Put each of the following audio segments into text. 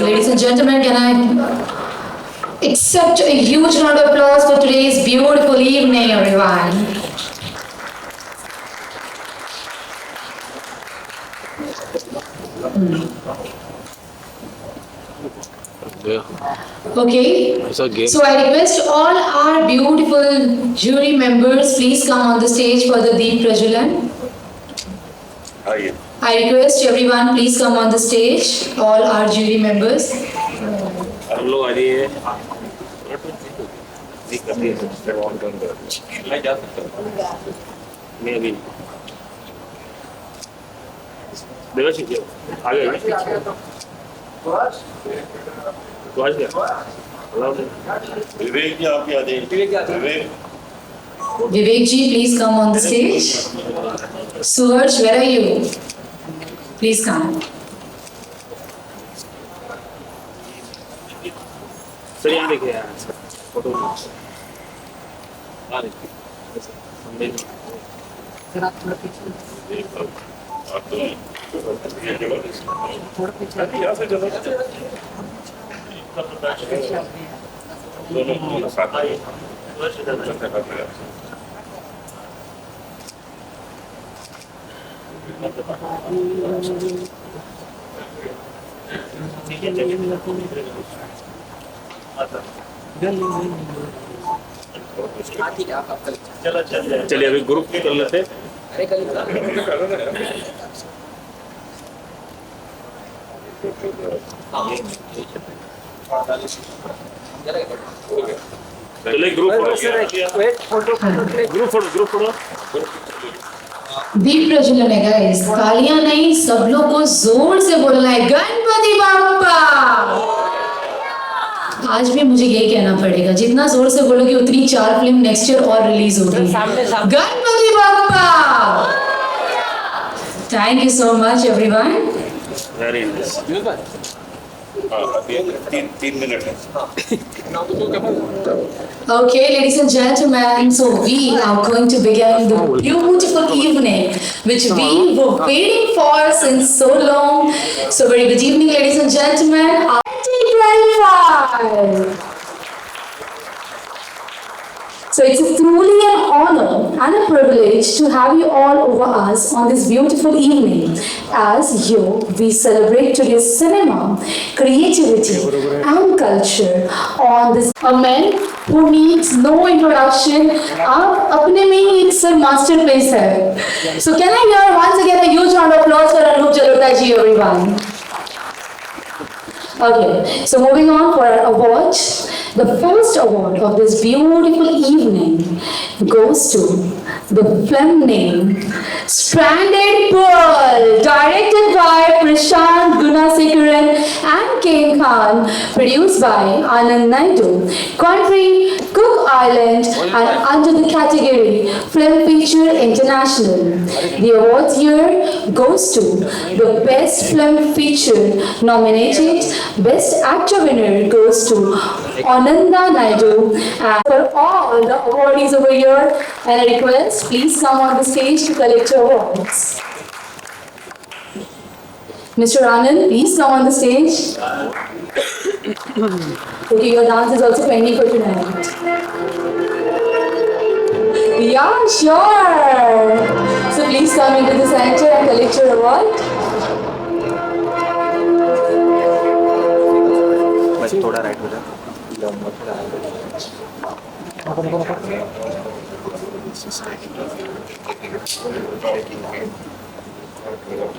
So, ladies and gentlemen, can I accept a huge round of applause for today's beautiful evening, everyone? Okay, so I request all our beautiful jury members, please come on the stage for the Deep Prajalan. I request everyone, please come on the stage, all our jury members. Vivek ji, please come on the stage. Suharsh, where are you? Please come. Sir यहाँ देखिए यार photo चलिए अभी group कर लेते चलिए group photo दीप प्रज्वलन है गाइस, तालियां नहीं, सब लोग को जोर से बोलना है गणपति बाप्पा। आज भी मुझे ये कहना पड़ेगा, जितना जोर से बोलोगे उतनी 4 फिल्म नेक्स्ट ईयर और रिलीज होगी। Ganpati Bappa. Thank you so much everyone. Very nice. 3 minute है। Okay, ladies and gentlemen, so we are going to begin the beautiful evening which we were waiting for since so long. So very good evening, ladies and gentlemen. 2025. So it's truly an honor and a privilege to have you all over us on this beautiful evening as we celebrate today's cinema, creativity and culture on this. A man who needs no introduction, आप अपने में ही एक sir masterpiece है. So can I hear once again a huge round of applause for Anup Jalota ji, everyone. Okay, so moving on for our awards. The first award of this beautiful evening goes to the film named Stranded Pearl, directed by Prashant Gunasekaran and King Khan, produced by Anand Naidu, country Cook Island, and under the category Film Feature International. The awards here goes to the Best Film Feature nominated, Best Actor winner goes to Ananda Naidu, and for all the awardees over here, and I request, please come on the stage to collect your awards. Mr. Anand, please come on the stage. Okay, your dance is also pending for tonight. Yeah, sure. So please come into the center and collect your award. थोड़ा right हो जाए।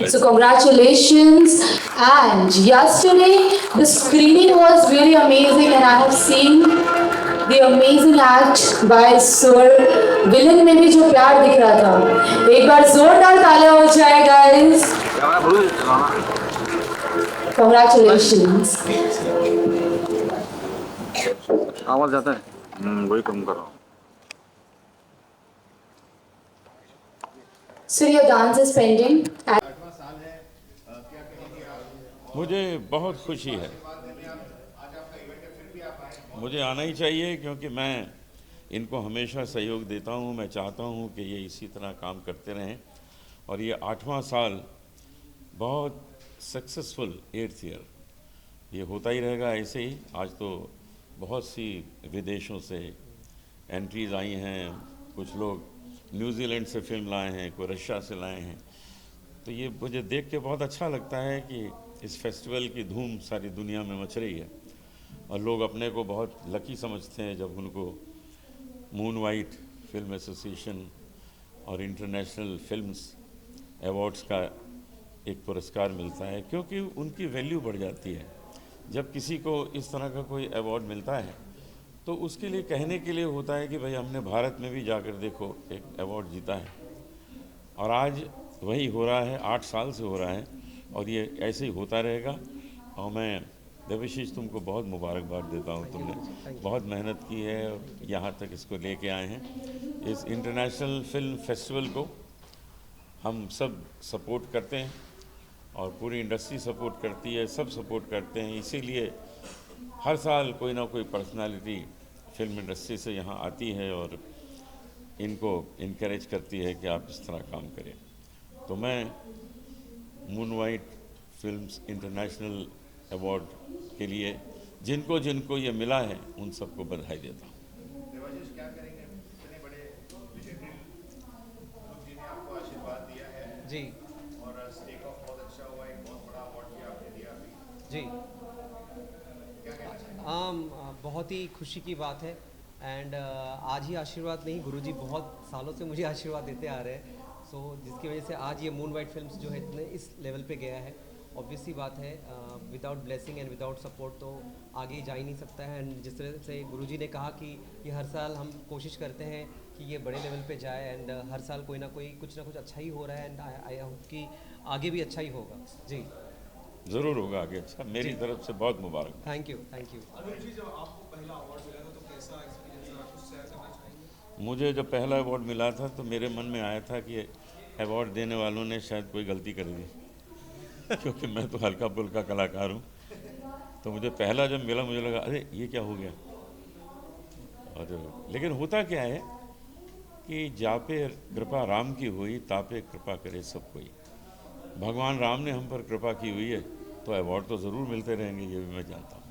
So congratulations, and yesterday the screening was really amazing and I have seen the amazing act by Sir Villain में भी जो प्यार दिख रहा था, एक बार जोरदार तालियां हो जाए guys. Congratulations. आवाज जाता है वही कम कर रहा हूँ। So your dance is pending. मुझे बहुत खुशी है, मुझे आना ही चाहिए क्योंकि मैं इनको हमेशा सहयोग देता हूँ। मैं चाहता हूँ कि ये इसी तरह काम करते रहें और ये 8वां साल बहुत सक्सेसफुल 8th ईयर ये होता ही रहेगा ऐसे ही। आज तो बहुत सी विदेशों से एंट्रीज आई हैं, कुछ लोग न्यूजीलैंड से फिल्म लाए हैं, कोई रशिया से लाए हैं। तो ये मुझे देख के बहुत अच्छा लगता है कि इस फेस्टिवल की धूम सारी दुनिया में मच रही है और लोग अपने को बहुत लकी समझते हैं जब उनको मून वाइट फिल्म एसोसिएशन और इंटरनेशनल फिल्म्स अवार्ड्स का एक पुरस्कार मिलता है, क्योंकि उनकी वैल्यू बढ़ जाती है। जब किसी को इस तरह का कोई अवार्ड मिलता है तो उसके लिए कहने के लिए होता है कि भाई हमने भारत में भी जाकर देखो एक अवार्ड जीता है। और आज वही हो रहा है, 8 साल से हो रहा है और ये ऐसे ही होता रहेगा। और मैं देवाशीष तुमको बहुत मुबारकबाद देता हूँ, तुमने बहुत मेहनत की है और यहाँ तक इसको लेके आए हैं। इस इंटरनेशनल फिल्म फेस्टिवल को हम सब सपोर्ट करते हैं और पूरी इंडस्ट्री सपोर्ट करती है, सब सपोर्ट करते हैं। इसीलिए हर साल कोई ना कोई पर्सनालिटी फिल्म इंडस्ट्री से यहाँ आती है और इनको इनकरेज करती है कि आप इस तरह काम करें। तो मैं moon white films international award के लिए जिनको जिनको ये मिला है उन सबको बधाई देता हूँ। देवाशीष, क्या करेंगे? इतने बड़े लेजेंडरी लोग जिन्हें आपको आशीर्वाद दिया है जी और स्टेक ऑफ बहुत अच्छा हुआ, एक बहुत बड़ा अवार्ड भी आपने दिया अभी, जी क्या कहना चाहिए? बहुत ही खुशी की बात है। एंड आज ही आशीर्वाद नहीं, गुरुजी बहुत सालों से मुझे आशीर्वाद देते आ रहे हैं। सो जिसकी वजह से आज ये मून वाइट फिल्म्स जो है इतने इस लेवल पे गया है। ऑब्वियस सी बात है, without blessing and without support तो आगे जा ही नहीं सकता है। एंड जिस तरह से गुरुजी ने कहा कि ये हर साल हम कोशिश करते हैं कि ये बड़े लेवल पे जाए एंड हर साल कोई ना कुछ अच्छा ही हो रहा है। एंड आई होप कि आगे भी अच्छा ही होगा। जी ज़रूर होगा आगे अच्छा। मेरी तरफ से बहुत मुबारक। Thank you thank you. Anuj ji, जब आपको पहला अवार्ड मिला था तो कैसा एक्सपीरियंस रहा, कुछ शेयर करना चाहेंगे? मुझे जब पहला अवार्ड मिला था तो मेरे मन में आया था कि अवार्ड देने वालों ने शायद कोई गलती कर दी क्योंकि मैं तो हल्का फुल्का कलाकार हूँ। तो मुझे पहला जब मिला मुझे लगा अरे ये क्या हो गया। और लेकिन होता क्या है कि जापे कृपा राम की हुई तापे कृपा करे सब कोई। भगवान राम ने हम पर कृपा की हुई है तो अवार्ड तो ज़रूर मिलते रहेंगे, ये भी मैं जानता हूँ।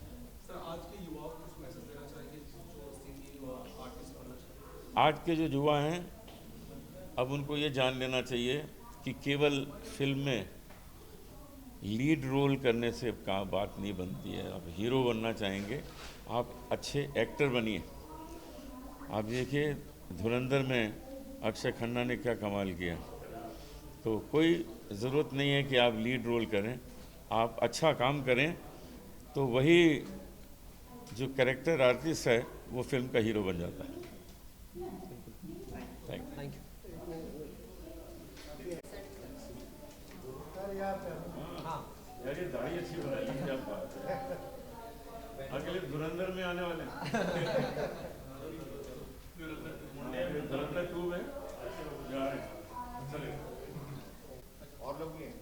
सर, आज के युवाओं को कुछ मैसेज देना चाहेंगे जो सिंगिंग और आर्टिस्ट बनना चाहते हैं? आज के जो युवा हैं अब उनको ये जान लेना चाहिए कि केवल फिल्म में लीड रोल करने से का बात नहीं बनती है। आप हीरो बनना चाहेंगे, आप अच्छे एक्टर बनिए। आप देखिए धुरंधर में अक्षय खन्ना ने क्या कमाल किया। तो कोई ज़रूरत नहीं है कि आप लीड रोल करें, आप अच्छा काम करें तो वही जो कैरेक्टर आर्टिस्ट है वो फिल्म का हीरो बन जाता है। Thank you. Thank you. हाँ यार ये दाढ़ी अच्छी बनाई है, क्या बात है। अगले धुरंधर में आने वाले हैं। धुरंधर 2 में जा रहे हैं। चलिए और लोग भी हैं?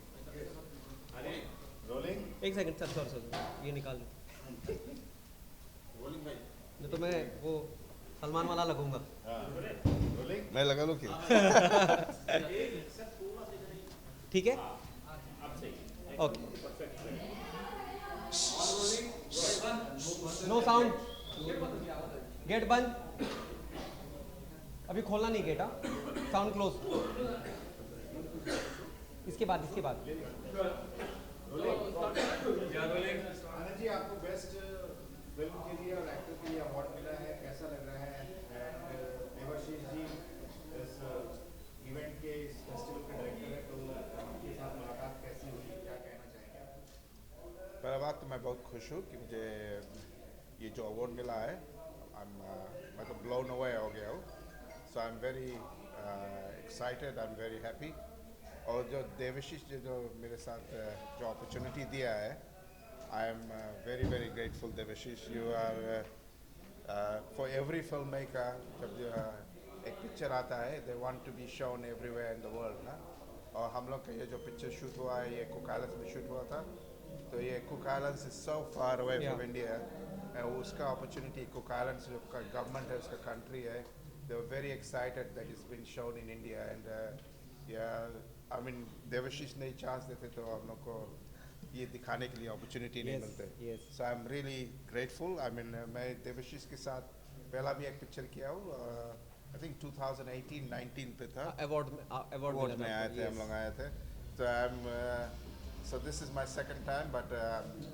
रोलिंग। एक सेकंड सर, सर ये निकाल दो। रोलिंग भाई। नहीं तो मैं वो सलमान वाला लगूंगा। हाँ, रोलिंग। मैं लगा लूँ क्या? ठीक है ओके। नो साउंड, गेट बंद। अभी खोलना नहीं गेट। Sound close. इसके बाद आनंद जी, आपको बेस्ट फिल्म के लिए और एक्टर के लिए अवार्ड मिला है, कैसा लग रहा है? एंड देवाशीष जी इस इवेंट के, इस फेस्टिवल के डायरेक्टर है, तो आपके साथ मुलाकात कैसी हुई, क्या कहना चाहेंगे आप? पहला बात तो मैं बहुत खुश हूँ कि मुझे ये जो अवार्ड मिला है, मैं तो ब्लोन अवे हो गया हूँ। So I am very excited, I am very happy. और जो देवाशीष जी जो मेरे साथ जो अपॉर्चुनिटी दिया है, I am very very grateful Devashish. You are for every film maker, जब एक पिक्चर आता है they want to be shown everywhere in the world ना। और हम लोग का ये जो पिक्चर शूट हुआ है ये कुक आइलैंड्स में शूट हुआ था। तो ये Cook Islands is so far away from India. उसका अपॉर्चुनिटी कुक आइलैंड्स जो गवर्नमेंट है, उसका कंट्री है, they were very excited that is been shown in India. And yeah I mean Debashish ने चांस देते तो हम लोग को ये दिखाने के लिए अपॉर्चुनिटी नहीं Yes, मिलते. yes. So I'm really grateful. I mean मैं देवाशीष के साथ पहला भी एक पिक्चर किया हूँ. I think 2018-19 पे था. अवार्ड अवार्ड में आए थे, हम लोग आए थे. So so this is my second time, but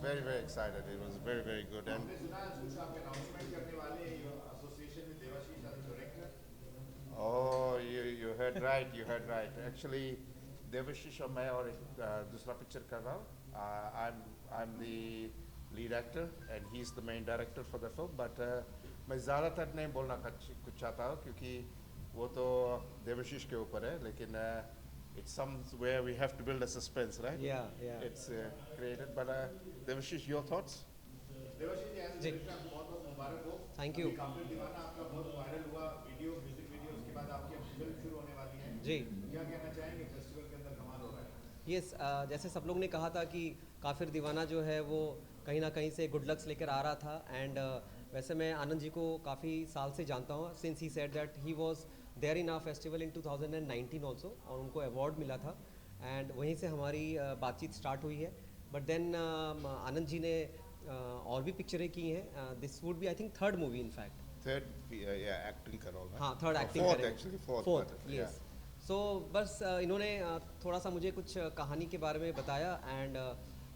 very excited. It was very good. And हमने सुना कुछ आप अनाउंसमेंट करने वाले हैं एसोसिएशन में Devashish as director. oh, you heard right. You heard right. Actually, Devashish और मैं और एक दूसरा पिक्चर कर रहा हूँ. I'm the lead actor and he's the main director for the film. But मैं ज़्यादातर नहीं बोलना कुछ चाहता हूँ क्योंकि वो तो देवाशीष के ऊपर है. लेकिन it's somewhere we have to build a suspense, right? Yeah. It's created. But Devashish, your thoughts? Devashish ji as जी। डायरेक्टर आपको बहुत मुबारक हो. Thank you. काफिर दीवाना आपका बहुत वायरल हुआ वीडियो, म्यूजिक वीडियो. उसके बाद आपकी अब फिल्म शुरू होने वाली है. जी. क्या कहना चाहेंगे, फेस्टिवल के अंदर कमाल हो रहा है. यस, जैसे सब लोग ने कहा था कि काफिर दीवाना जो है वो कहीं ना कहीं से गुड लक्स लेकर आ रहा था. एंड वैसे मैं आनंद जी को काफ़ी साल से जानता हूँ, since he said that he was there in our festival in 2019 also, और उनको अवार्ड मिला था. एंड वहीं से हमारी बातचीत स्टार्ट हुई है. बट देन आनंद जी ने और भी पिक्चरें की हैं. This would be I think third movie in fact. Third, yeah, acting का role. हाँ, थर्ड एक्टिंग Fourth करेंगे. actually, fourth. Fourth, but, yes. So बस इन्होंने थोड़ा सा मुझे कुछ कहानी के बारे में बताया. एंड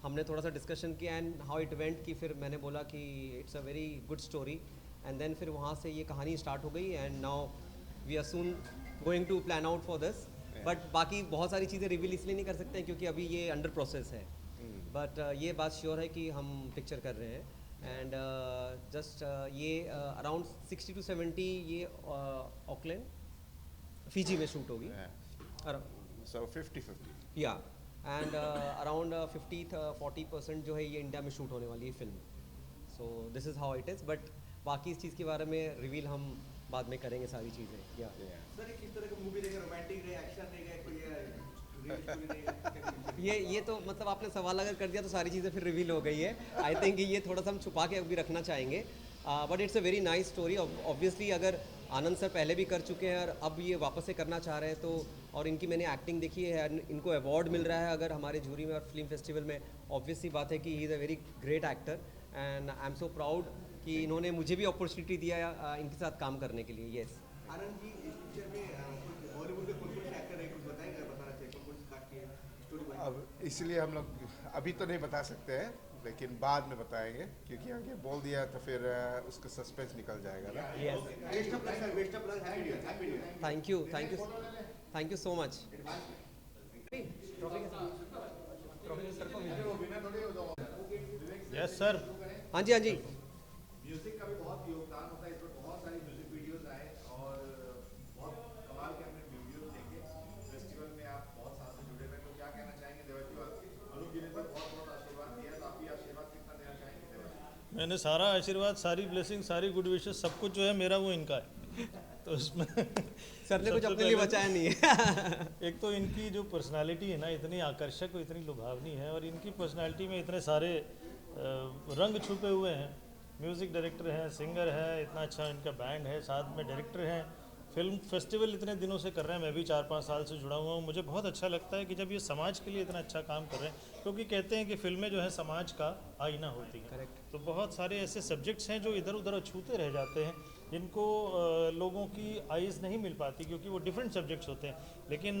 हमने थोड़ा सा डिस्कशन किया एंड हाउ इट वेंट, कि फिर मैंने बोला कि it's a very good story. And then फिर वहाँ से ये कहानी स्टार्ट हो गई. And now we are soon going to plan out for this. But बाकी बहुत सारी चीज़ें रिवील इसलिए नहीं कर सकते हैं क्योंकि अभी ये अंडर प्रोसेस है. बट ये बात श्योर है कि हम पिक्चर कर रहे हैं. एंड जस्ट ये अराउंड 60 to 70 ये ऑकलैंड फिजी में शूट होगी. Yeah. So 50-50. या एंड अराउंड 50-40% जो है ये इंडिया में शूट होने वाली है film. So this is how it is. But बाकी इस चीज़ के बारे में रिवील हम बाद में करेंगे सारी चीज़ें. या Yeah. सर किस तरह का मूवी रहेगा, रोमांटिक रहेगा, एक्शन रहेगा, कोई रियल स्टोरी रहेगा? ये तो मतलब आपने सवाल अगर कर दिया तो सारी चीज़ें फिर रिवील हो गई है. आई थिंक ये थोड़ा सा हम छुपा के अभी रखना चाहेंगे. But it's a very nice story. Obviously अगर आनंद सर पहले भी कर चुके हैं और अब ये वापस से करना चाह रहे हैं तो, और इनकी मैंने एक्टिंग देखी है, इनको अवार्ड मिल रहा है अगर हमारे जूरी में और फिल्म फेस्टिवल में. ऑब्वियस सी बात है कि he is a very great actor. And I am so proud कि इन्होंने मुझे भी अपॉर्चुनिटी दिया इनके साथ काम करने के लिए. येस. आनंद जी, इस पिक्चर में बॉलीवुड के कौन से एक्टर है, कुछ बताएंगे, बताना चाहिए कौन सी कास्ट की स्टोरी बनाई? अब इसलिए हम लोग अभी तो नहीं बता सकते हैं, लेकिन बाद में बताएंगे क्योंकि आगे बोल दिया तो फिर उसका सस्पेंस निकल जाएगा ना. Yes. Best of luck sir, best of luck, happy new year. Thank you so much. Yes sir. हाँ जी, हाँ जी. म्यूजिक का भी बहुत योगदान होता है इसमें. बहुत सारी म्यूजिक वीडियोस आए और बहुत कमाल के हमने वीडियोस देखे. फेस्टिवल में आप बहुत साल से जुड़े हुए हैं, तो क्या कहना चाहेंगे देवाजी? अनुप जी ने तो बहुत आशीर्वाद दिया, तो आप भी आशीर्वाद कितना देना चाहेंगे देवाजी? मैंने सारा आशीर्वाद, सारी ब्लेसिंग, सारी गुड विशेस, सब कुछ जो है मेरा वो इनका है. तो उसमें सर ने कुछ सबसे अपने लिए पहले बचाया नहीं है. एक तो इनकी जो पर्सनालिटी है ना, इतनी आकर्षक और इतनी लुभावनी है, और इनकी पर्सनालिटी में इतने सारे रंग छुपे हुए हैं. म्यूज़िक डायरेक्टर हैं, सिंगर है, इतना अच्छा इनका बैंड है, साथ में डायरेक्टर हैं. फिल्म फेस्टिवल इतने दिनों से कर रहे हैं, मैं भी 4-5 साल से जुड़ा हुआ हूँ. मुझे बहुत अच्छा लगता है कि जब ये समाज के लिए इतना अच्छा काम कर रहे हैं, क्योंकि कहते हैं कि फिल्में जो है समाज का आईना होती हैं. तो बहुत सारे ऐसे सब्जेक्ट्स हैं जो इधर उधर छूते रह जाते हैं, जिनको लोगों की आइज़ नहीं मिल पाती क्योंकि वो डिफरेंट सब्जेक्ट्स होते हैं. लेकिन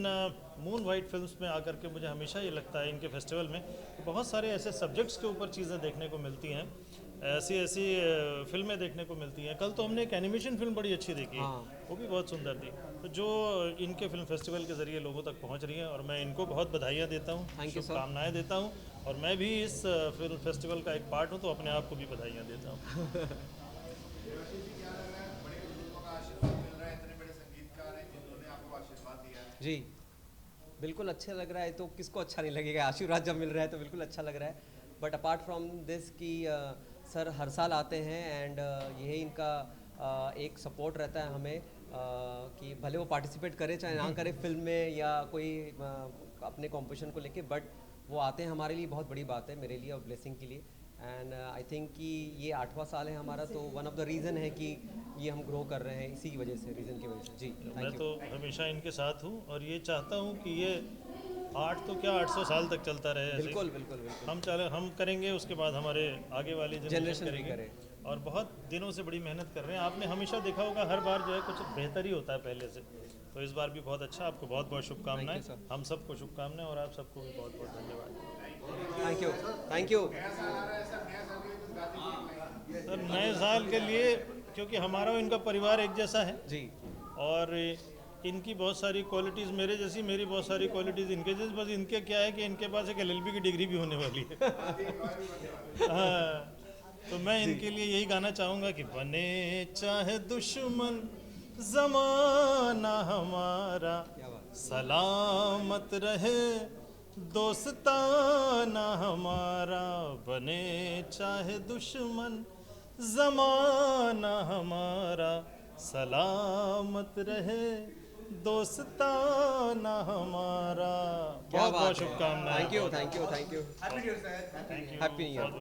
मून वाइट फिल्म्स में आकर के मुझे हमेशा ये लगता है इनके फेस्टिवल में कि बहुत सारे ऐसे सब्जेक्ट्स के ऊपर चीज़ें देखने को मिलती हैं, ऐसी फिल्में देखने को मिलती हैं. कल तो हमने एक एनिमेशन फिल्म बड़ी अच्छी देखी है, वो भी बहुत सुंदर थी. तो जो इनके फिल्म फेस्टिवल के ज़रिए लोगों तक पहुंच रही हैं, और मैं इनको बहुत बधाइयाँ देता हूँ, शुभकामनाएँ देता हूँ. और मैं भी इस फिल्म फेस्टिवल का एक पार्ट हूँ, तो अपने आप को भी बधाइयाँ देता हूँ. देवाशीष जी, क्या लग रहा है, बड़े बुजुर्गों का आशीर्वाद मिल रहा है, इतने बड़े संगीतकार हैं जिन्होंने आपको आशीर्वाद दिया है? जी, बिल्कुल अच्छा लग रहा है. तो किसको अच्छा नहीं लगेगा? आशीर्वाद जब मिल रहा है तो बिल्कुल अच्छा लग रहा है. बट अपार्ट फ्रॉम दिस कि सर हर साल आते हैं एंड यही इनका एक सपोर्ट रहता है हमें कि भले वो पार्टिसिपेट करे चाहे ना करे फिल्म में या कोई अपने कॉम्पिटिशन को लेके, बट वो आते हैं हमारे लिए बहुत बड़ी बात है, मेरे लिए और ब्लेसिंग के लिए. एंड आई थिंक कि ये 8वां साल है हमारा, तो वन ऑफ द रीज़न है कि ये हम ग्रो कर रहे हैं रीज़न की वजह से. जी, मैं तो हमेशा इनके साथ हूँ और ये चाहता हूँ कि ये आर्ट तो क्या 800 साल तक चलता रहे ऐसे। बिल्कुल बिल्कुल बिल्कुल। हम करेंगे, उसके बाद हमारे आगे वाली जनरेशन जनरेशन भी करेंगे। करे। और बहुत दिनों से बड़ी मेहनत कर रहे हैं। आपने हमेशा देखा होगा हर बार जो है कुछ बेहतर ही होता है पहले से, तो इस बार भी बहुत अच्छा। आपको बहुत बहुत शुभकामनाएं। Thank you, sir. हम सबको शुभकामनाएं और आप सबको भी बहुत बहुत धन्यवाद। Thank you thank you. Sir नए साल के लिए, क्योंकि हमारा और इनका परिवार एक जैसा है जी और इनकी बहुत सारी क्वालिटीज़ मेरे जैसी, मेरी बहुत सारी क्वालिटीज़ इनके जैसी, बस इनके क्या है कि इनके पास एक LLB की डिग्री भी होने वाली है। हाँ, तो मैं इनके लिए यही गाना चाहूँगा कि बने चाहे दुश्मन ज़माना हमारा, सलामत रहे दोस्ताना हमारा। बने चाहे दुश्मन ज़माना हमारा, सलामत रहे दोस्ताना हमारा। क्या बहुत बहुत बात है। शुभकामनाएं। Thank you thank you thank you. Thank you. Happy new year.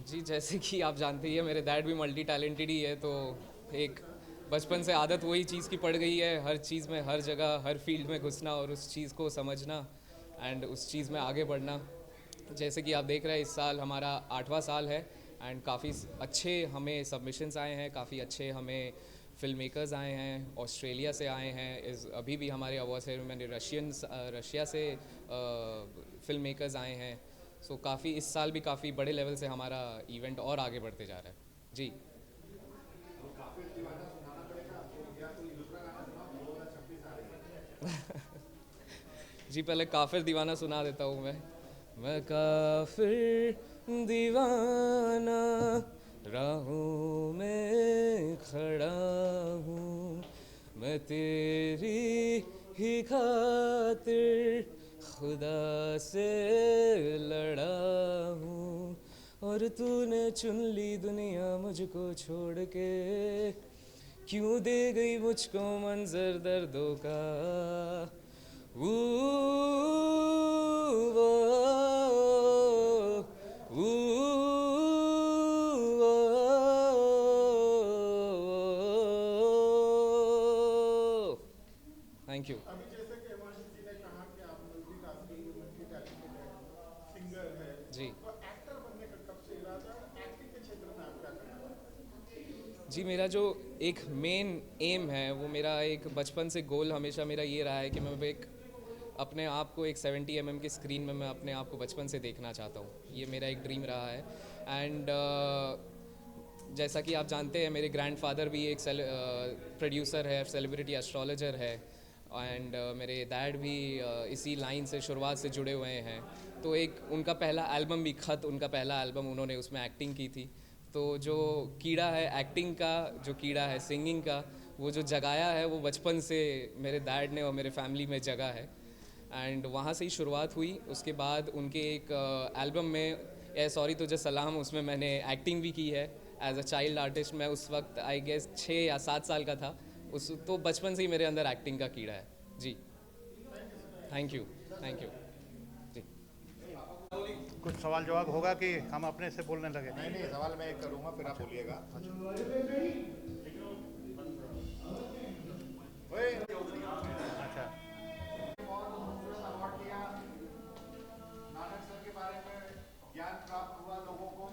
जी जैसे कि आप जानते ही हैं मेरे डैड भी मल्टी टैलेंटेड ही है, तो एक बचपन से आदत वही चीज़ की पड़ गई है, हर चीज़ में, हर जगह, हर फील्ड में घुसना और उस चीज़ को समझना एंड उस चीज़ में आगे बढ़ना। जैसे कि आप देख रहे हैं इस साल हमारा 8वां साल है एंड काफ़ी अच्छे हमें सबमिशंस आए हैं, काफ़ी अच्छे हमें फिल्म मेकर्स आए हैं, ऑस्ट्रेलिया से आए हैं, अभी भी हमारे अवार्ड सेरेमनी रशिया से फिल्म मेकर्स आए हैं। सो काफ़ी इस साल भी काफ़ी बड़े लेवल से हमारा इवेंट और आगे बढ़ते जा रहा है। जी जी पहले काफिर दीवाना सुना देता हूँ मैं काफिर दीवाना राहों में खड़ा हूँ, मैं तेरी ही खातिर खुदा से लड़ा हूँ, और तूने चुन ली दुनिया मुझको छोड़ के, क्यों दे गई मुझको मंजर दर्दों का। ऊ वो, ऊ वो, थैंक यू। अभी जैसे कि हिमांशु जी ने कहा कि आप मल्टी टैलेंटेड सिंगर है, जी तो एक्टर बनने का कब से इरादा है? एक्टिंग के क्षेत्र में आप क्या करना चाहते हैं? जी मेरा जो एक मेन एम है वो मेरा एक बचपन से गोल हमेशा मेरा ये रहा है कि मैं एक अपने आप को एक 70 mm की स्क्रीन में मैं अपने आप को बचपन से देखना चाहता हूँ। ये मेरा एक ड्रीम रहा है एंड जैसा कि आप जानते हैं मेरे ग्रैंडफादर भी एक प्रोड्यूसर है, सेलिब्रिटी एस्ट्रोलॉजर है एंड मेरे डैड भी इसी लाइन से शुरुआत से जुड़े हुए हैं। तो एक उनका पहला एल्बम भी खत, उनका पहला एल्बम उन्होंने उसमें एक्टिंग की थी। तो जो कीड़ा है एक्टिंग का, जो कीड़ा है सिंगिंग का, वो जो जगाया है वो बचपन से मेरे डैड ने और मेरे फैमिली में जगा है एंड वहाँ से ही शुरुआत हुई। उसके बाद उनके एक एल्बम में ए सॉरी तुझे सलाम, उसमें मैंने एक्टिंग भी की है एज अ चाइल्ड आर्टिस्ट। मैं उस वक्त आई गेस 6 या 7 साल का था। उस तो बचपन से ही मेरे अंदर एक्टिंग का कीड़ा है। जी थैंक यू जी। कुछ सवाल जवाब होगा कि हम अपने से बोलने लगे? नहीं सवाल मैं एक करूँगा फिर आप बोलिएगा। अच्छा, अवार्ड दिया, नानक सर के बारे में ज्ञान प्राप्त हुआ लोगों को।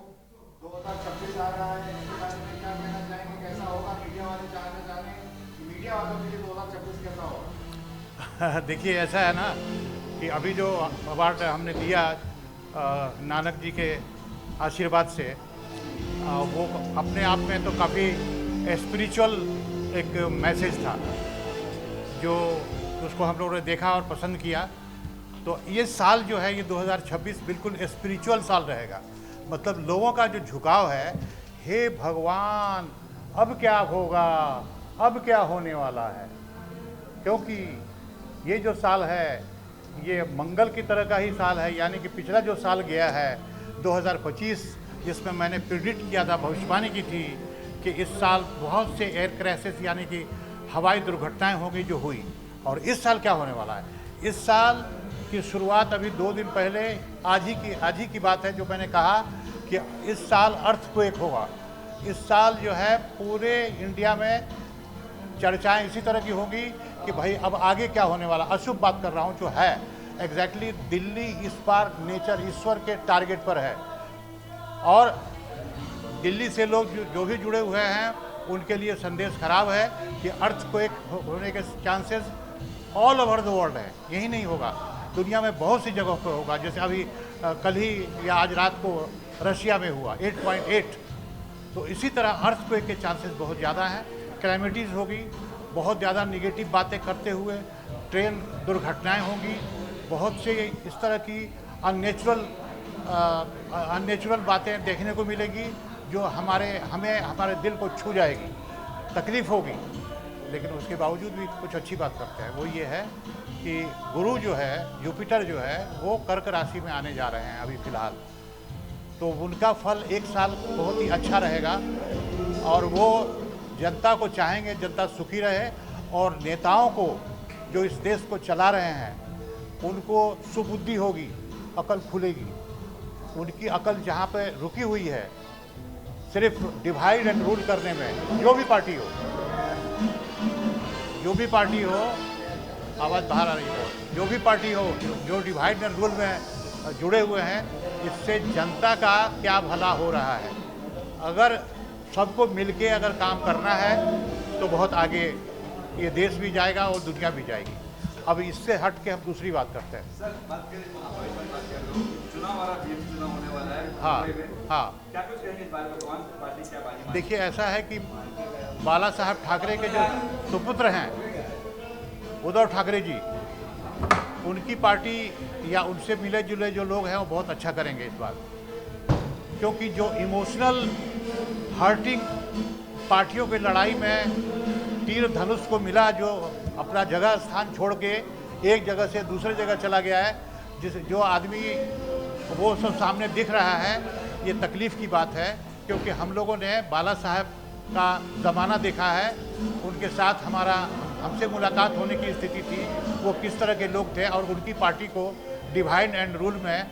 2026 आ रहा है, इसके बारे में क्या कहना चाहेंगे? कैसा होगा? मीडिया वाले जानना चाह रहे हैं कि मीडिया वालों के लिए 2026 कैसा होगा? देखिए ऐसा है ना कि अभी जो अवार्ड हमने दिया नानक जी के आशीर्वाद से, वो अपने आप में तो काफ़ी स्पिरिचुअल एक मैसेज था जो उसको हम लोगों ने देखा और पसंद किया। तो ये साल जो है ये 2026 बिल्कुल स्पिरिचुअल साल रहेगा। मतलब लोगों का जो झुकाव है, हे भगवान अब क्या होगा, अब क्या होने वाला है, क्योंकि ये जो साल है ये मंगल की तरह का ही साल है। यानी कि पिछला जो साल गया है 2025, जिसमें मैंने प्रिडिक्ट किया था, भविष्यवाणी की थी कि इस साल बहुत से एयर क्रैशेस यानी कि हवाई दुर्घटनाएं होंगी जो हुई। और इस साल क्या होने वाला है? इस साल की शुरुआत अभी 2 दिन पहले आज ही की बात है जो मैंने कहा कि इस साल अर्थक्वेक होगा। इस साल जो है पूरे इंडिया में चर्चाएं इसी तरह की होंगी कि भाई अब आगे क्या होने वाला। अशुभ बात कर रहा हूँ जो है एग्जैक्टली दिल्ली इस बार नेचर ईश्वर के टारगेट पर है और दिल्ली से लोग जो भी जुड़े हुए हैं उनके लिए संदेश खराब है कि अर्थक्वेक होने के chances all over the world है। यही नहीं होगा, दुनिया में बहुत सी जगहों पर होगा। जैसे अभी कल ही या आज रात को रशिया में हुआ 8.8। तो इसी तरह अर्थक्वेक के चांसेस बहुत ज़्यादा हैं। कैलेमिटीज़ होगी, बहुत ज़्यादा निगेटिव बातें करते हुए ट्रेन दुर्घटनाएं होंगी, बहुत से इस तरह की अननेचुरल बातें देखने को मिलेगी जो हमारे दिल को छू जाएगी, तकलीफ़ होगी। लेकिन उसके बावजूद भी कुछ अच्छी बात करते हैं, वो ये है कि गुरु जो है, जुपिटर जो है, वो कर्क राशि में आने जा रहे हैं अभी फ़िलहाल। तो उनका फल एक साल बहुत ही अच्छा रहेगा और वो जनता को चाहेंगे जनता सुखी रहे और नेताओं को जो इस देश को चला रहे हैं उनको सुबुद्धि होगी, अकल खुलेगी। उनकी अकल जहाँ पे रुकी हुई है सिर्फ डिवाइड एंड रूल करने में, जो भी पार्टी हो, आवाज़ बाहर आ रही है, जो भी पार्टी हो जो डिवाइड एंड रूल में जुड़े हुए हैं, इससे जनता का क्या भला हो रहा है। अगर सबको मिलके अगर काम करना है तो बहुत आगे ये देश भी जाएगा और दुनिया भी जाएगी। अब इससे हट के हम दूसरी बात करते हैं। सर बात करें चुनाव वाला चुनाव होने वाला है। हाँ, क्या कुछ कहेंगे इस बारे में, कौन सी पार्टी क्या बाजी? देखिए ऐसा है कि बाला साहब ठाकरे के जो सुपुत्र हैं उद्धव ठाकरे जी, उनकी पार्टी या उनसे मिले जुले जो लोग हैं वो बहुत अच्छा करेंगे इस बार, क्योंकि जो इमोशनल हर्टिंग पार्टियों की लड़ाई में तीर धनुष को मिला, जो अपना जगह स्थान छोड़ के एक जगह से दूसरे जगह चला गया है, जो आदमी वो सब सामने दिख रहा है, ये तकलीफ़ की बात है। क्योंकि हम लोगों ने बाला साहब का ज़माना देखा है, उनके साथ हमसे मुलाकात होने की स्थिति थी, वो किस तरह के लोग थे और उनकी पार्टी को डिवाइड एंड रूल में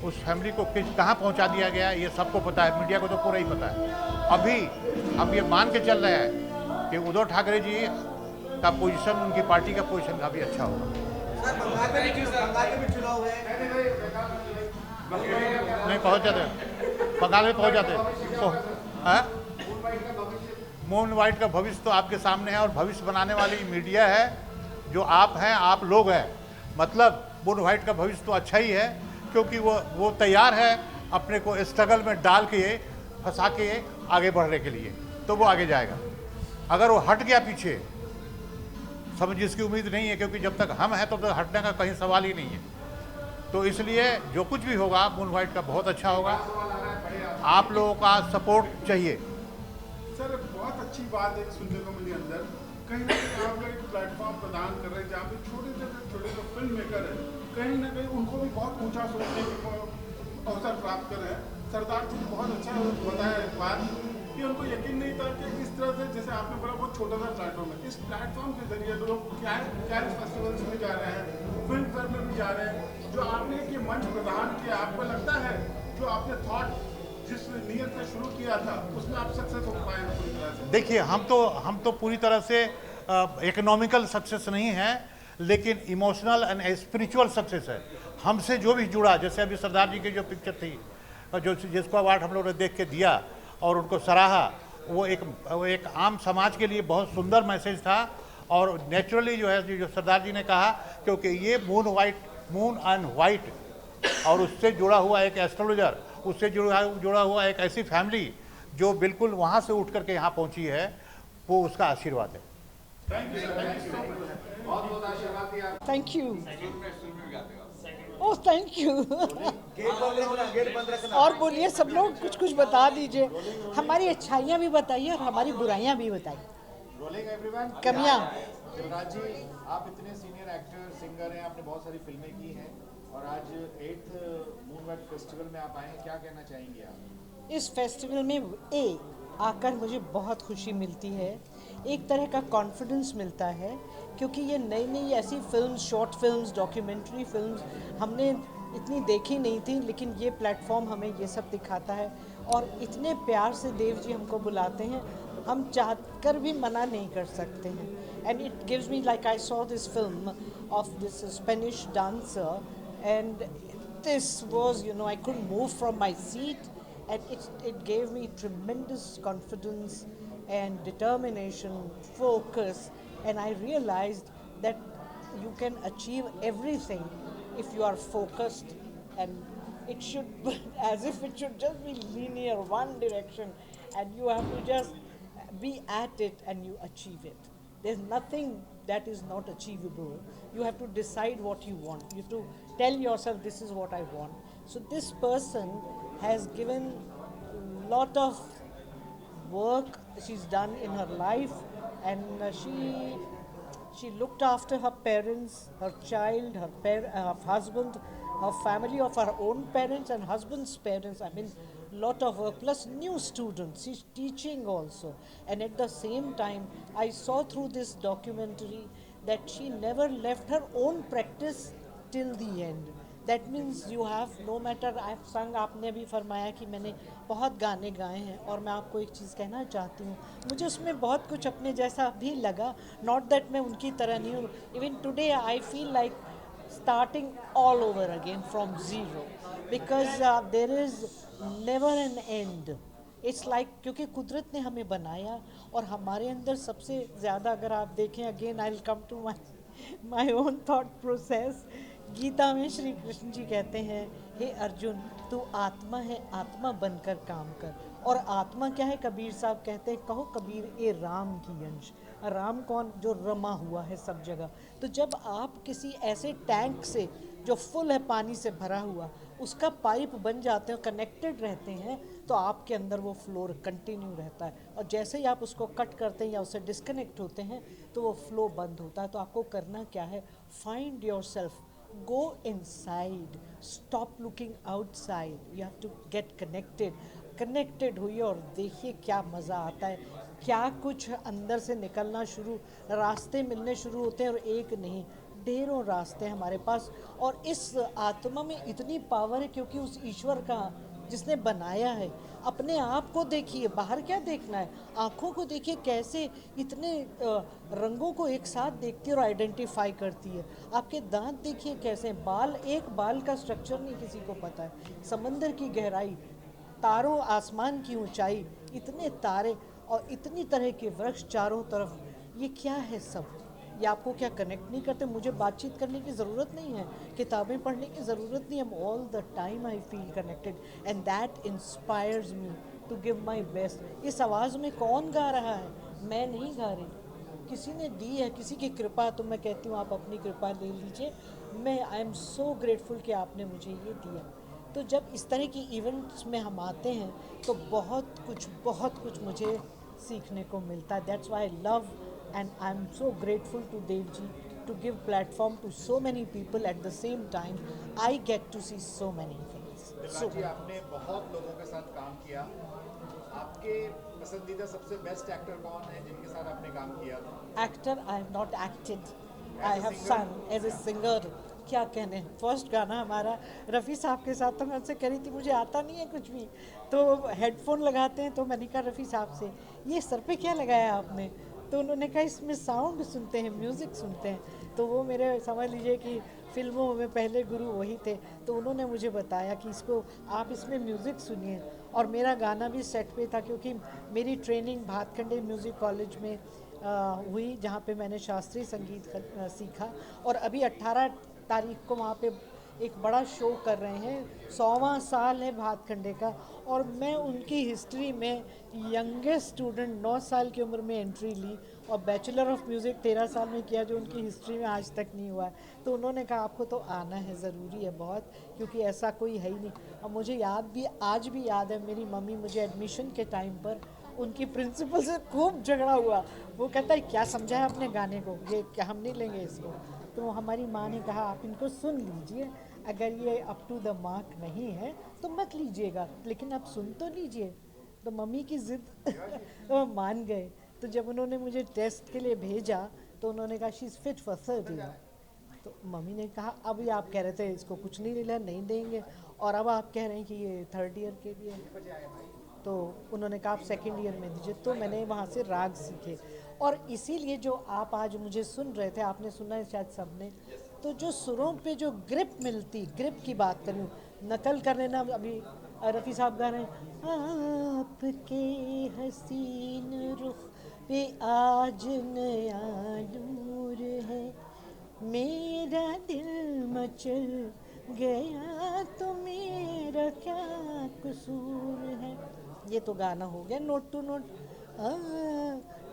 उस फैमिली को कहाँ पहुँचा दिया गया, ये सबको पता है, मीडिया को तो पूरा ही पता है। अभी हम ये मान के चल रहे हैं कि उद्धव ठाकरे जी का पोजीशन, उनकी पार्टी का पोजीशन काफ़ी अच्छा होगा। सर बंगाल में भी चुनाव है। नहीं पहुँच जाते, बंगाल में पहुँच जाते तो मून वाइट का भविष्य तो आपके सामने है और भविष्य बनाने वाली मीडिया है, जो आप हैं, आप लोग हैं। मतलब मून वाइट का भविष्य तो अच्छा ही है, क्योंकि वो तैयार है अपने को स्ट्रगल में डाल के फंसा के आगे बढ़ने के लिए, तो वो आगे जाएगा। अगर वो हट गया पीछे, समझ जिसकी उम्मीद नहीं है, क्योंकि जब तक हम हैं तब तक हटने का कहीं सवाल ही नहीं है। तो इसलिए जो कुछ भी होगा मून वाइट का बहुत अच्छा होगा, आप लोगों का सपोर्ट चाहिए। सर बहुत अच्छी बात एक सुनने को मिली अंदर, कहीं ना कहीं आप लोग एक प्लेटफॉर्म प्रदान कर रहे हैं जहाँ पे छोटे जो फिल्म मेकर है, कहीं ना कहीं उनको भी बहुत ऊंचा सोचने की अवसर प्राप्त कर रहे हैं। सरदार जी ने बहुत अच्छा बताया इस बात कि उनको यकीन नहीं था कि इस तरह से, जैसे आपने बोला बहुत छोटा सा प्लेटफॉर्म है, इस प्लेटफॉर्म के जरिए लोग क्या फेस्टिवल्स में जा रहे हैं, फिल्म फेयर में भी जा रहे हैं। जो आपने ये मंच प्रदान किया, आपको लगता है जो आपने थॉट जिस नियत से शुरू किया था उसमें आप सक्सेस हो पाए हैं पूरी तरह से? देखिए हम तो पूरी तरह से इकोनॉमिकल सक्सेस नहीं है, लेकिन इमोशनल एंड स्पिरिचुअल सक्सेस है। हमसे जो भी जुड़ा, जैसे अभी सरदार जी की जो पिक्चर थी, जिसको अवार्ड हम लोगों ने देख के दिया और उनको सराहा, वो एक आम समाज के लिए बहुत सुंदर मैसेज था। और नेचुरली जो है, जो सरदार जी ने कहा, क्योंकि ये मून एंड वाइट और उससे जुड़ा हुआ एक एस्ट्रोलॉजर, उससे जुड़ा हुआ एक ऐसी फैमिली जो बिल्कुल वहाँ से उठ करके यहाँ पहुँची है, वो उसका आशीर्वाद है। Thank you. Oh thank you. और बोलिए सब लोग, कुछ बता दीजिए, हमारी अच्छाइयाँ भी बताइए और हमारी बुराइयाँ भी बताइए, कमियाँ। युवराज जी, आप इतने सीनियर एक्टर सिंगर हैं, आपने बहुत सारी फिल्में की हैं और आज 8th मून वाइट फेस्टिवल में आप आए हैं, क्या कहना चाहेंगे आप? इस फेस्टिवल में आकर मुझे बहुत खुशी मिलती है, एक तरह का कॉन्फिडेंस मिलता है, क्योंकि ये नई नई ऐसी film, short films, documentary films हमने इतनी देखी नहीं थी, लेकिन ये प्लेटफॉर्म हमें ये सब दिखाता है और इतने प्यार से देव जी हमको बुलाते हैं, हम चाहकर भी मना नहीं कर सकते हैं. And it gives me, like I saw this film of this Spanish dancer, and this was, you know, I couldn't move from my seat, and it gave me tremendous confidence and determination, focus, and I realized that you can achieve everything if you are focused, and it should as if it should just be linear, one direction, and you have to just be at it and you achieve it. There's nothing that is not achievable. You have to decide what you want. You have to tell yourself, this is what I want. So this person has given a lot of work she's done in her life, and she looked after her parents, her child, her husband, her family of her own parents and husband's parents. I mean, lot of work, plus new students. She's teaching also. And at the same time, I saw through this documentary that she never left her own practice till the end. That means you have, no matter, I've sung, आपने अभी फरमाया कि मैंने बहुत गाने गाए हैं, और मैं आपको एक चीज़ कहना चाहती हूँ, मुझे उसमें बहुत कुछ अपने जैसा भी लगा. नॉट दैट मैं उनकी तरह नहीं हूँ. Even today I feel like starting all over again from zero, because there is never an end. It's like, क्योंकि कुदरत ने हमें बनाया, और हमारे अंदर सबसे ज़्यादा, अगर आप देखें, again I will come to my own thought process. Gita में श्री कृष्ण जी कहते हैं, हे अर्जुन, तू आत्मा है, आत्मा बनकर काम कर. और आत्मा क्या है? कबीर साहब कहते हैं, कहो कबीर ए राम की अंश. राम कौन? जो रमा हुआ है सब जगह. तो जब आप किसी ऐसे टैंक से जो फुल है, पानी से भरा हुआ, उसका पाइप बन जाते हैं, कनेक्टेड रहते हैं, तो आपके अंदर वो फ्लो कंटिन्यू रहता है. और जैसे ही आप उसको कट करते हैं या उससे डिस्कनेक्ट होते हैं, तो वो फ्लो बंद होता है. तो आपको करना क्या है? Find your self, go inside, stop looking outside, you have to get connected हुइए, और देखिए क्या मज़ा आता है. क्या कुछ अंदर से निकलना शुरू, रास्ते मिलने शुरू होते हैं, और एक नहीं, ढेरों रास्ते हमारे पास. और इस आत्मा में इतनी पावर है, क्योंकि उस ईश्वर का जिसने बनाया है, अपने आप को देखिए, बाहर क्या देखना है, आँखों को देखिए, कैसे इतने रंगों को एक साथ देखती है और आइडेंटिफाई करती है. आपके दांत देखिए कैसे, बाल, एक बाल का स्ट्रक्चर नहीं किसी को पता है. समंदर की गहराई, तारों, आसमान की ऊंचाई, इतने तारे और इतनी तरह के वृक्ष चारों तरफ, ये क्या है सब? ये आपको क्या कनेक्ट नहीं करते? मुझे बातचीत करने की ज़रूरत नहीं है, किताबें पढ़ने की ज़रूरत नहीं है. All the time I feel connected, and that inspires me to give my best. इस आवाज़ में कौन गा रहा है? मैं नहीं गा रही, किसी ने दी है, किसी की कृपा. तो मैं कहती हूँ, आप अपनी कृपा ले लीजिए. मैं आई एम सो ग्रेटफुल कि आपने मुझे ये दिया. तो जब इस तरह की इवेंट्स में हम आते हैं, तो बहुत कुछ मुझे सीखने को मिलता है. That's why I love, and I'm so grateful to Dev Ji to give platform to so many people. At the same time, I get to see so many things. So जी, आपने बहुत लोगों के साथ काम किया. आपके पसंदीदा सबसे बेस्ट एक्टर कौन है जिनके साथ आपने काम किया? Actor, I have not acted. I have sung as a singer. क्या कहने, फर्स्ट गाना हमारा रफ़ी साहब के साथ, तो मैं उनसे कह रही थी, मुझे आता नहीं है कुछ भी. तो हेडफोन लगाते हैं, तो मैंने कहा रफ़ी साहब से, ये सर पे क्या लगाया आपने? तो उन्होंने कहा, इसमें साउंड सुनते हैं, म्यूज़िक सुनते हैं. तो वो मेरे, समझ लीजिए कि फिल्मों में पहले गुरु वही थे. तो उन्होंने मुझे बताया कि इसको, आप इसमें म्यूज़िक सुनिए. और मेरा गाना भी सेट पे था, क्योंकि मेरी ट्रेनिंग भातखंडे म्यूज़िक कॉलेज में हुई, जहाँ पे मैंने शास्त्रीय संगीत सीखा. और अभी 18 तारीख को वहाँ पे एक बड़ा शो कर रहे हैं. 100वां साल है भातखंडे का, और मैं उनकी हिस्ट्री में यंगेस्ट स्टूडेंट 9 साल की उम्र में एंट्री ली, और बैचलर ऑफ म्यूज़िक 13 साल में किया, जो उनकी हिस्ट्री में आज तक नहीं हुआ है. तो उन्होंने कहा, आपको तो आना है, ज़रूरी है बहुत, क्योंकि ऐसा कोई है ही नहीं. और मुझे याद भी, आज भी याद है, मेरी मम्मी मुझे एडमिशन के टाइम पर उनकी प्रिंसिपल से खूब झगड़ा हुआ. वो कहता है, क्या समझा है अपने गाने को, ये क्या हम नहीं लेंगे इसको. तो हमारी माँ ने कहा, आप इनको सुन लीजिए, अगर ये अप टू द मार्क नहीं है तो मत लीजिएगा, लेकिन आप सुन तो लीजिए. तो मम्मी की ज़िद वो मान गए. तो जब उन्होंने मुझे टेस्ट के लिए भेजा, तो उन्होंने कहा, she is fit for 3rd year. तो मम्मी ने कहा, अभी आप कह रहे थे इसको कुछ नहीं लेना, नहीं देंगे, और अब आप कह रहे हैं कि ये 3rd ईयर के लिए. तो उन्होंने कहा आप सेकेंड ईयर में दीजिए, तो मैंने वहाँ से राग सीखे। और इसीलिए जो आप आज मुझे सुन रहे थे, आपने सुना है शायद सबने, तो जो सुरों पे जो ग्रिप मिलती, ग्रिप की बात करूँ, नकल कर लेना, अभी रफ़ी साहब गा रहे हैं आपके हसीन रुख पे आज नया नूर है, मेरा दिल मचल गया तो मेरा क्या कसूर है। ये तो गाना हो गया नोट टू नोट।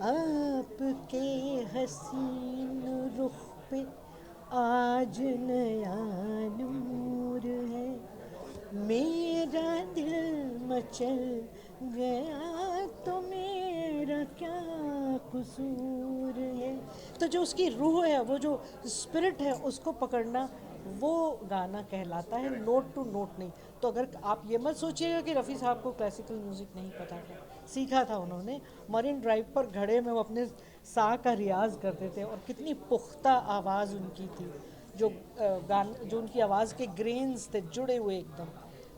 आपके हसीन रुख पे आज नया नूर है, मेरा दिल मचल गया तो मेरा क्या कसूर है। तो जो उसकी रूह है, वो जो स्पिरिट है, उसको पकड़ना वो गाना कहलाता है, नोट टू नोट नहीं। तो अगर आप ये मत सोचिएगा कि रफ़ी साहब को क्लासिकल म्यूज़िक नहीं पता था, सीखा था उन्होंने। मरीन ड्राइव पर घड़े में वो अपने सा का रियाज करते थे, और कितनी पुख्ता आवाज़ उनकी थी, जो जो उनकी आवाज़ के ग्रेन्स थे जुड़े हुए एकदम,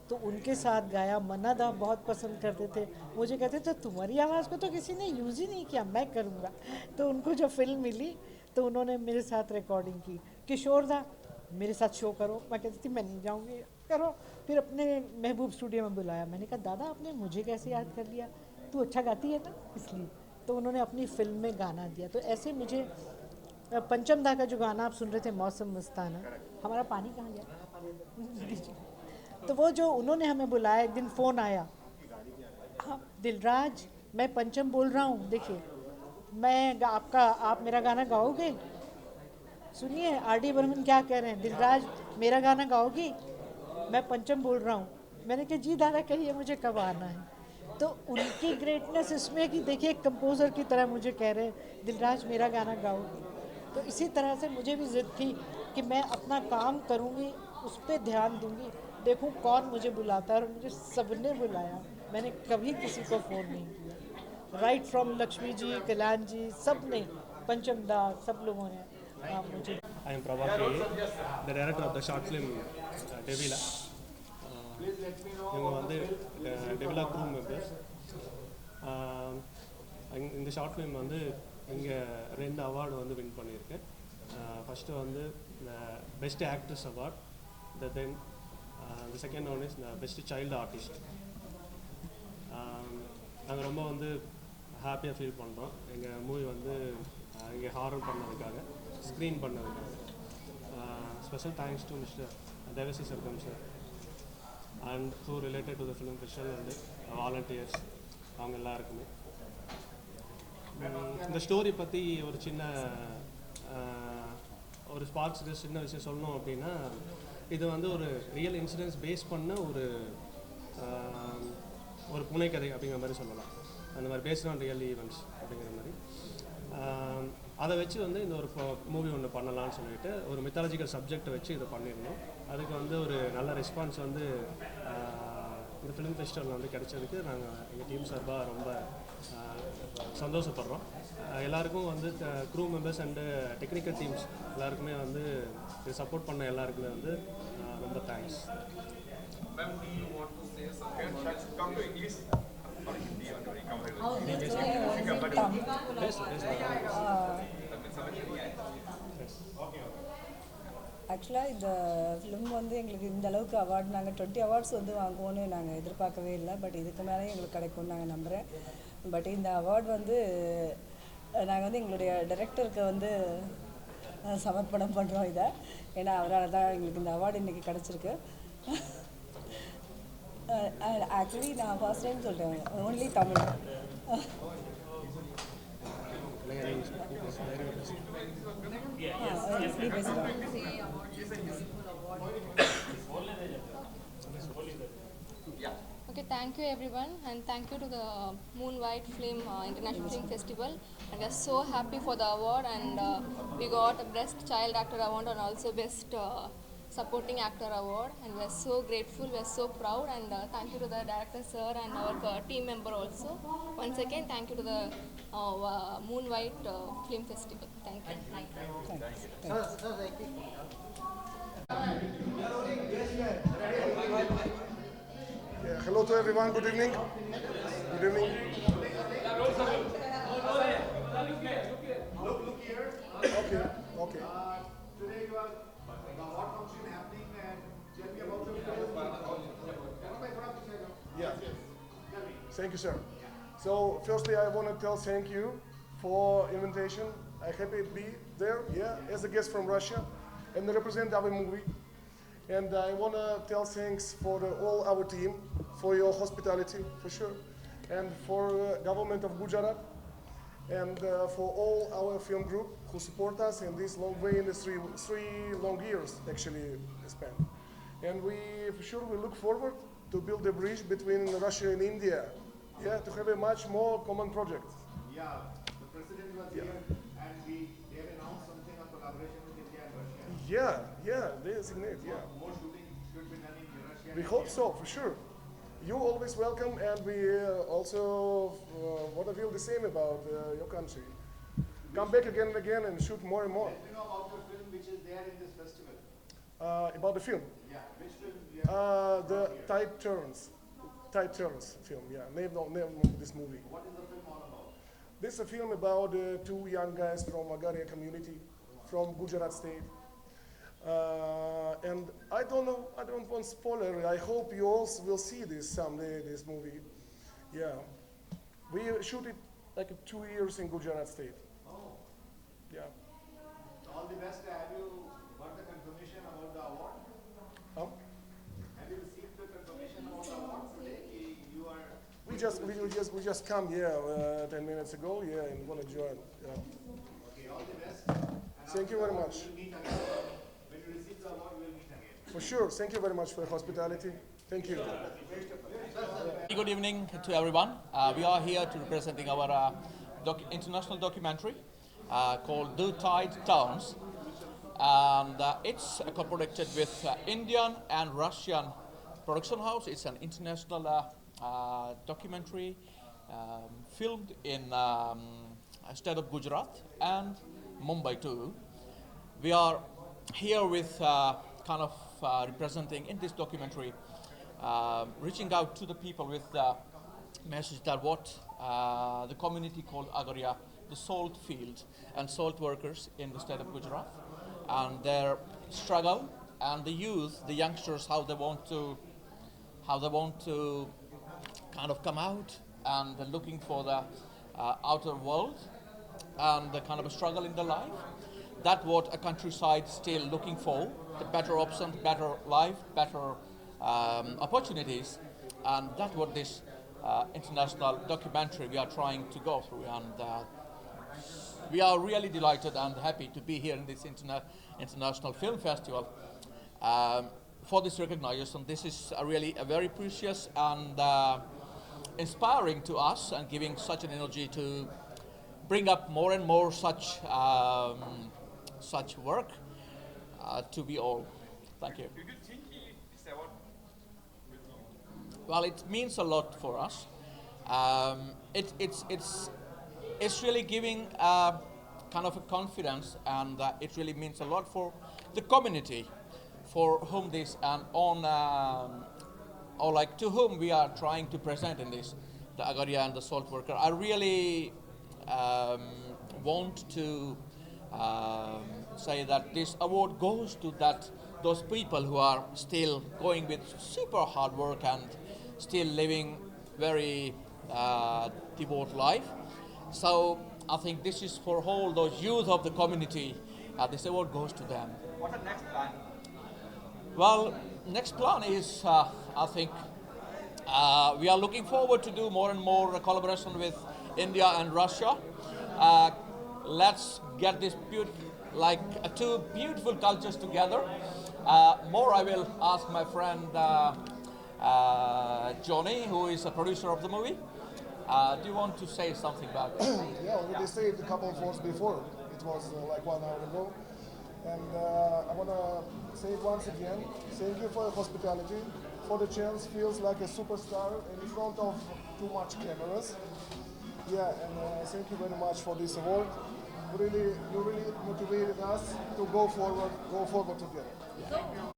तो उनके साथ गाया। मन्ना दा बहुत पसंद करते थे, मुझे कहते थे तुम्हारी आवाज़ को तो किसी ने यूज़ ही नहीं किया, मैं करूँगा। तो उनको जब फिल्म मिली तो उन्होंने मेरे साथ रिकॉर्डिंग की। किशोर दा मेरे साथ शो करो, मैं कहती थी मैं नहीं जाऊँगी, करो। फिर अपने महबूब स्टूडियो में बुलाया, मैंने कहा दादा आपने मुझे कैसे याद कर लिया, तू अच्छा गाती है ना, इसलिए। तो उन्होंने अपनी फिल्म में गाना दिया। तो ऐसे मुझे पंचम दा का जो गाना आप सुन रहे थे, मौसम मस्ताना, हमारा पानी कहाँ गया तो वो जो उन्होंने हमें बुलाया, एक दिन फ़ोन आया, हाँ दिलराज मैं पंचम बोल रहा हूँ, देखिए मैं आप मेरा गाना गाओगे, सुनिए आर.डी. बर्मन क्या कह रहे हैं, दिलराज मेरा गाना गाओगी, मैं पंचम बोल रहा हूँ। मैंने कहा जी दादा कहिए मुझे कब आना है। तो उनकी ग्रेटनेस इसमें कि देखिए एक कंपोज़र की तरह मुझे कह रहे हैं दिलराज मेरा गाना गाओगी। तो इसी तरह से मुझे भी ज़िद थी कि मैं अपना काम करूँगी, उस पर ध्यान दूँगी, देखूँ कौन मुझे बुलाता है। और मुझे सबने बुलाया, मैंने कभी किसी को फ़ोन नहीं किया। राइट फ्रॉम लक्ष्मी जी, कल्याण जी, सब ने, पंचम दा, सब लोगों ने मुझे। I am Prabhakar, the director of the short film Devila. இவங்க வந்து டெவிலா க்ரூ மெம்பர்ஸ். இந்த ஷார்ட் ஃபிலிம் வந்து இங்கே 2 அவார்டு வந்து வின் பண்ணியிருக்கேன். ஃபஸ்ட்டு வந்து best actress award, then the second one is best child artist. நாங்கள் ரொம்ப வந்து ஹாப்பியாக ஃபீல் பண்ணுறோம் எங்கள் மூவி வந்து இங்கே ஹாரர் பண்ணதுக்காக, ஸ்க்ரீன் பண்ணதுக்காக. Special thanks to Mr Devasi Sarkam sir and who related to the film festival and volunteers, அவங்க எல்லாருக்குமே. இந்த ஸ்டோரி பற்றி ஒரு சின்ன ஒரு ஸ்பார்க்ஸ் சின்ன விஷயம் சொல்லணும் அப்படின்னா, இது வந்து ஒரு ரியல் இன்சிடென்ட்ஸ் பேஸ் பண்ண ஒரு புனைக்கதை அப்படிங்கிற மாதிரி சொல்லலாம். அந்த மாதிரி பேஸ்ட் ஆன் ரியல் ஈவெண்ட்ஸ் அப்படிங்கிற மாதிரி. அதை வச்சு வந்து இந்த ஒரு மூவி ஒன்று பண்ணலான்னு சொல்லிட்டு ஒரு மித்தாலஜிக்கல் சப்ஜெக்டை வச்சு இதை பண்ணியிருந்தோம். அதுக்கு வந்து ஒரு நல்ல ரெஸ்பான்ஸ் வந்து இந்த ஃபிலிம் ஃபெஸ்டிவலில் வந்து கிடைச்சதுக்கு நாங்கள் எங்கள் டீம் சார்பாக ரொம்ப சந்தோஷப்படுறோம். எல்லாருக்கும் வந்து crew members and technical teams எல்லாருக்குமே வந்து இது சப்போர்ட் பண்ண எல்லாருக்குமே வந்து ரொம்ப தேங்க்ஸ். ஆக்சுவலாக இந்த ஃபிலிம் வந்து எங்களுக்கு இந்த அளவுக்கு அவார்டு, நாங்கள் 20 அவார்ட்ஸ் வந்து வாங்குவோன்னு நாங்கள் எதிர்பார்க்கவே இல்லை. பட் இதுக்கு மேலே எங்களுக்கு கிடைக்கும்னு நாங்கள் நம்புகிறேன். பட் இந்த அவார்டு வந்து நாங்கள் வந்து எங்களுடைய டைரக்டருக்கு வந்து சமர்ப்பணம் பண்ணுறோம் இதை. ஏன்னா அவரால் தான் எங்களுக்கு இந்த அவார்டு இன்றைக்கி கிடச்சிருக்கு. ஆக்சுவலி நான் ஃபர்ஸ்ட் டைம் சொல்கிறேன், only Tamil. Okay, thank you everyone, and thank you to the Moon White Film International Film Festival. And we are so happy for the award, and we got a Best Child Actor Award and also Best Supporting Actor Award, and we are so grateful, we are so proud, and thank you to the director sir and our team member also. Once again, thank you to the Moon White Film Festival. Thank you. Hello to everyone, good evening. Good evening. Look here. Okay, okay. Today you are the award function happening and tell me about the film. Yeah. Thank you, sir. So, firstly, I want to tell thank you for invitation. I'm happy to be there, yeah, as a guest from Russia and represent our movie. And I want to tell thanks for all our team, for your hospitality, for sure, and for government of Gujarat, and for all our film group who support us in this long way in the three long years actually spent. And we, for sure, we look forward to build a bridge between Russia and India, yeah, to have a much more common project. Yeah, the president was here and they have announced something of collaboration with India and Russia. Yeah, they designate, yeah. More shooting should be done in Russia. We hope so, for sure. You're always welcome, and we also want to feel the same about your country. Come back again and again and shoot more and more. Let me know about your film which is there in this festival. About the film? Yeah, which film? You have The Tide Turns film, yeah, name of this movie. What is the film all about? This is a film about two young guys from Agaria community, from Gujarat state. And I don't know, I don't want spoiler. I hope you also will see this someday, this movie. Yeah. We shoot it like 2 years in Gujarat state. Oh. Yeah. All the best. Have you got the confirmation about the award? Have you received the confirmation about the award today? You are. We just come, 10 minutes ago, and want to join. Yeah. Okay, all the best. Thank you very much. We'll meet again. When you receive the award, we'll meet again. For sure. Thank you very much for your hospitality. Thank you. Good evening to everyone. We are here to representing our international documentary called The Tide Turns. And it's co-produced with Indian and Russian production house. It's an international documentary filmed in state of Gujarat and Mumbai too. We are here with representing in this documentary, reaching out to the people with the message that what the community called Agaria, the salt field and salt workers in the state of Gujarat, and their struggle, and the youth, the youngsters, how they want to kind of come out and they're looking for the outer world and the kind of a struggle in their life. That's what a countryside still looking for, the better options, better life, better opportunities, and that's what this international documentary we are trying to go through, and we are really delighted and happy to be here in this international film festival for this recognition. This is really a very precious and inspiring to us, and giving such an energy to bring up more and more such work to be all. Thank you. Do you think this award will be? Well, it means a lot for us. It's really giving kind of a confidence, and it really means a lot for the community, for whom this and or like to whom we are trying to present in this, the Agaria and the salt worker. I really want to say that this award goes to those people who are still going with super hard work and still living very devout life. So I think this is for all those youth of the community. This award goes to them. What's the next plan? Well, next plan is I think we are looking forward to do more and more collaboration with India and Russia. Let's get this two beautiful cultures together. More I will ask my friend Johnny, who is a producer of the movie. Do you want to say something about it? Yeah, already said a couple of words before. It was like 1 hour ago. And I want to say it once again. Thank you for your hospitality, for the chance. Feels like a superstar in front of too much cameras. Yeah, and thank you very much for this award. You really motivated us to go forward together.